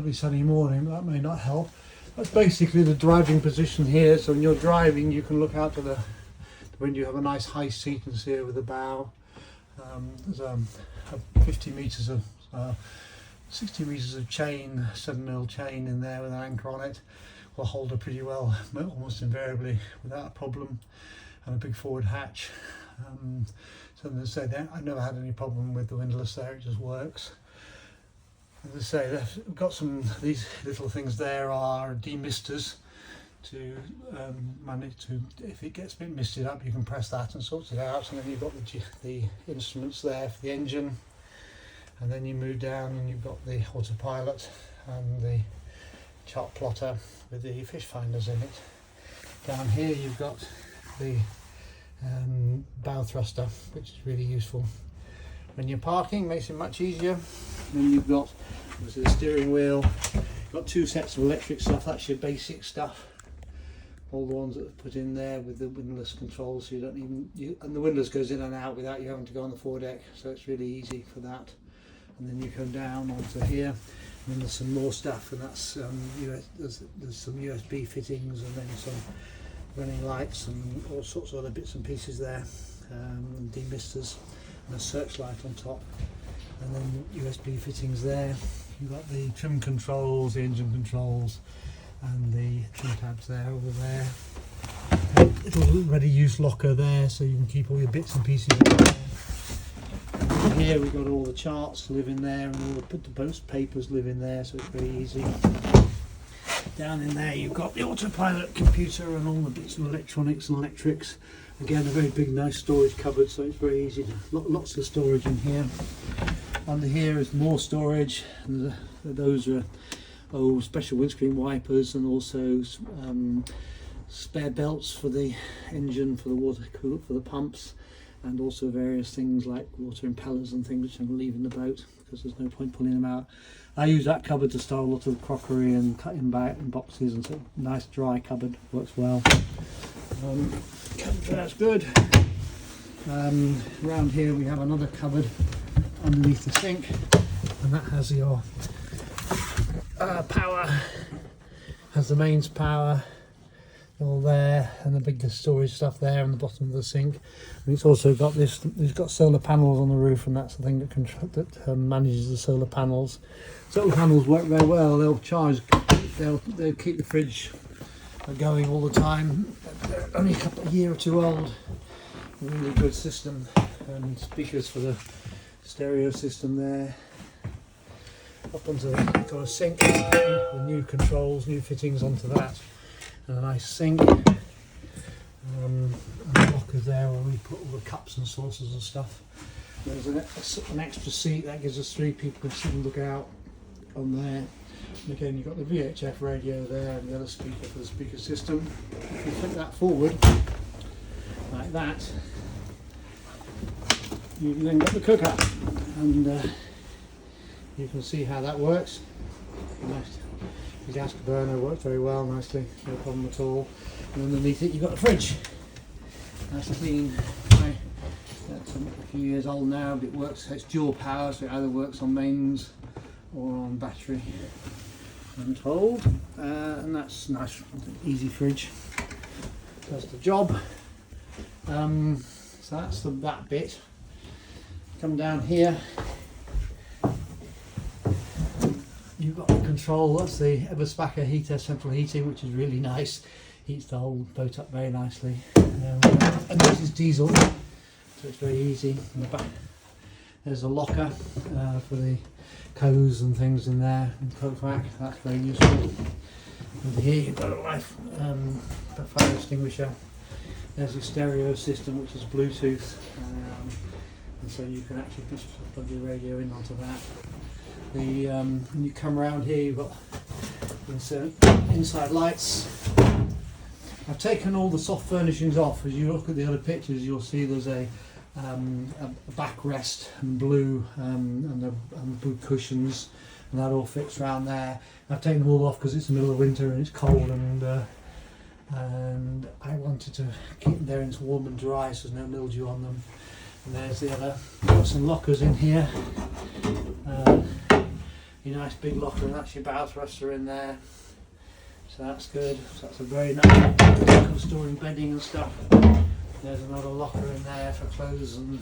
Lovely sunny morning, that may not help. That's basically the driving position here. So when you're driving, you can look out to the window. You have a nice high seat and see over the bow. There's a 50 metres of 60 metres of chain, 7mm chain in there with an anchor on it. Will hold her pretty well, almost invariably without a problem. And a big forward hatch. So as I say, I've never had any problem with the windlass there. It just works. As I say, they've got these little things there are demisters to manage to, if it gets a bit misted up, you can press that and sort it out. And then you've got the instruments there for the engine. And then you move down and you've got the autopilot and the chart plotter with the fish finders in it. Down here you've got the bow thruster, which is really useful when you're parking, makes it much easier. Then you've got obviously the steering wheel, you've got two sets of electric stuff, that's your basic stuff, all the ones that are put in there with the windlass controls, so you don't even, and the windlass goes in and out without you having to go on the foredeck, so it's really easy for that. And then you come down onto here, and then there's some more stuff, and that's there's some USB fittings, and then some running lights and all sorts of other bits and pieces there, demisters and a searchlight on top, and then USB fittings there. You've got the trim controls, the engine controls, and the trim tabs there over there. A little ready-use locker there, so you can keep all your bits and pieces in there. And here we've got all the charts live in there, and all the post papers live in there, so it's very easy. Down in there you've got the autopilot computer and all the bits of electronics and electrics. Again, a very big nice storage cupboard, so it's very easy. Lots of storage in here. Under here is more storage, and those are special windscreen wipers, and also spare belts for the engine, for the water cooler, for the pumps, and also various things like water impellers and things which I'm going to leave in the boat because there's no point pulling them out. I use that cupboard to store a lot of crockery and cutting back in boxes, and so nice dry cupboard, works well. That's good. Around here we have another cupboard underneath the sink, and that has your power, has the mains power all there, and the big storage stuff there on the bottom of the sink. And it's also got this, it's got solar panels on the roof, and that's the thing that manages the solar panels. Solar panels work very well. They'll charge, they'll keep the fridge going all the time. They're only a year or two old. Really good system, and speakers for the stereo system there. Up onto got a sink with new controls, new fittings onto that, and a nice sink. And the lockers there where we put all the cups and saucers and stuff. There's an extra seat that gives us 3 people can sit and look out on there. And again, you've got the VHF radio there and the other speaker for the speaker system. If you flip that forward like that, you've then got the cooker, and you can see how that works. Nice. The gas burner works very well, nicely, no problem at all. And underneath it you've got the fridge. Nice and clean. That's a few years old now, but it works, it's dual power, so it either works on mains or on battery, I'm told. And that's nice, easy fridge. Does the job. So that's that bit. Come down here. You've got the control, that's the Everspacher heater, central heating, which is really nice. Heats the whole boat up very nicely. And this is diesel, so it's very easy. In the back, there's a locker for the coes and things in there, and coat rack, that's very useful. And here you've got a fire extinguisher. There's your stereo system, which is Bluetooth, and so you can actually just plug your radio in onto that. When you come around here, you've got inside lights. I've taken all the soft furnishings off. As you look at the other pictures, you'll see there's a backrest and blue and blue cushions, and that all fits around there. I've taken them all off because it's the middle of winter and it's cold, and I wanted to keep them there until warm and dry, so there's no mildew on them. And there's the other. Got some lockers in here. your nice big locker, and that's your bow thruster in there. So that's good. So that's a very nice for storing bedding and stuff. There's another locker in there for clothes and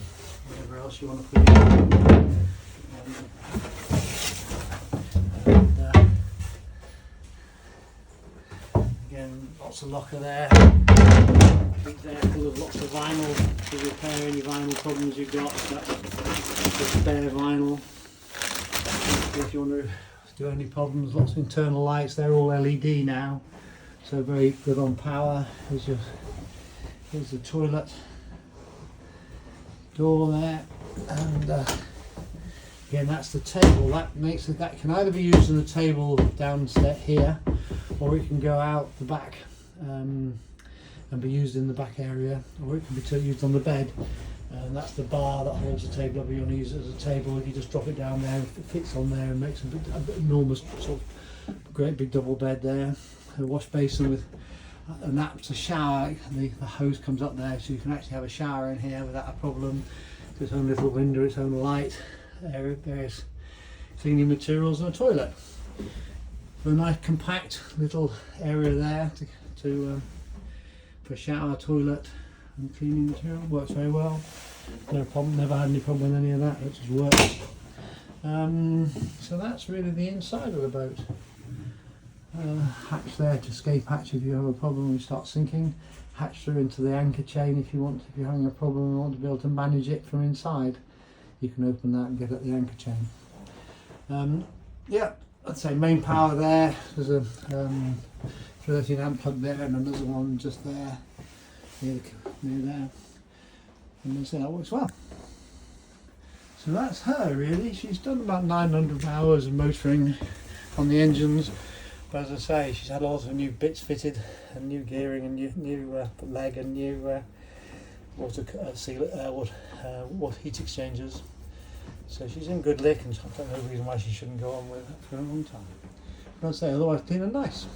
whatever else you want to put in. And, again, lots of locker there. Big there full of lots of vinyl to repair any vinyl problems you've got. So that's the spare vinyl. If you want to do any problems, lots of internal lights. They're all LED now, so very good on power. Here's the toilet door there, and again, that's the table. That can either be used in the table downstairs here, or it can go out the back and be used in the back area, or it can be used on the bed. And that's the bar that holds the table up. You want to use it as a table. If you just drop it down there, it fits on there and makes an enormous sort of great big double bed there. A wash basin with a shower. The hose comes up there, so you can actually have a shower in here without a problem. Its own little window, its own light, various cleaning materials, and a toilet. So a nice compact little area there for shower, toilet, and cleaning material. Works very well. No problem. Never had any problem with any of that. It just works. So that's really the inside of the boat. Hatch there to escape hatch if you have a problem and you start sinking. Hatch through into the anchor chain if you want. If you're having a problem and want to be able to manage it from inside, you can open that and get at the anchor chain. Yeah, I'd say main power there. There's a 13 amp plug there and another one just there, near there. And so that works well. So that's her really. She's done about 900 hours of motoring on the engines. But as I say, she's had lots of new bits fitted, and new gearing, and new leg, and new water heat exchangers. So she's in good lick, and I've got no reason why she shouldn't go on with it for a long time. But I'd say otherwise clean and nice.